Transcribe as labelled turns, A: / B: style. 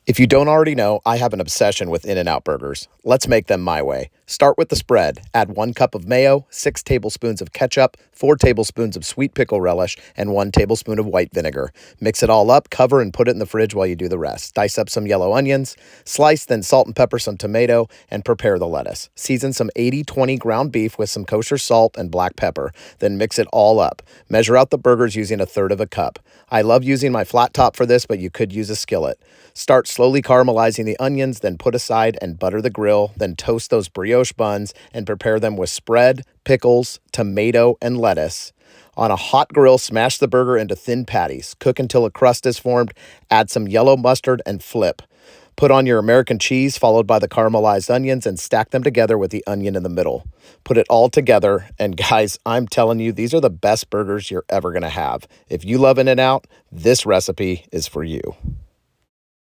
A: If you don't already know, I have an obsession with In-N-Out burgers. Let's make them my way. Start with the spread. Add 1 cup of mayo, 6 tablespoons of ketchup, 4 tablespoons of sweet pickle relish, and 1 tablespoon of white vinegar. Mix it all up, cover, and put it in the fridge while you do the rest. Dice up some yellow onions, slice, then salt and pepper some tomato, and prepare the lettuce. Season some 80-20 ground beef with some kosher salt and black pepper. Then mix it all up. Measure out the burgers using 1/3 of a cup. I love using my flat top for this, but you could use a skillet. Start slowly caramelizing the onions, then put aside and butter the grill, then toast those brioche buns and prepare them with spread, pickles, tomato, and lettuce. On a hot grill, smash the burger into thin patties. Cook until a crust is formed, add some yellow mustard, and flip. Put on your American cheese, followed by the caramelized onions, and stack them together with the onion in the middle. Put it all together, and guys, I'm telling you, these are the best burgers you're ever going to have. If you love In-N-Out, this recipe is for you.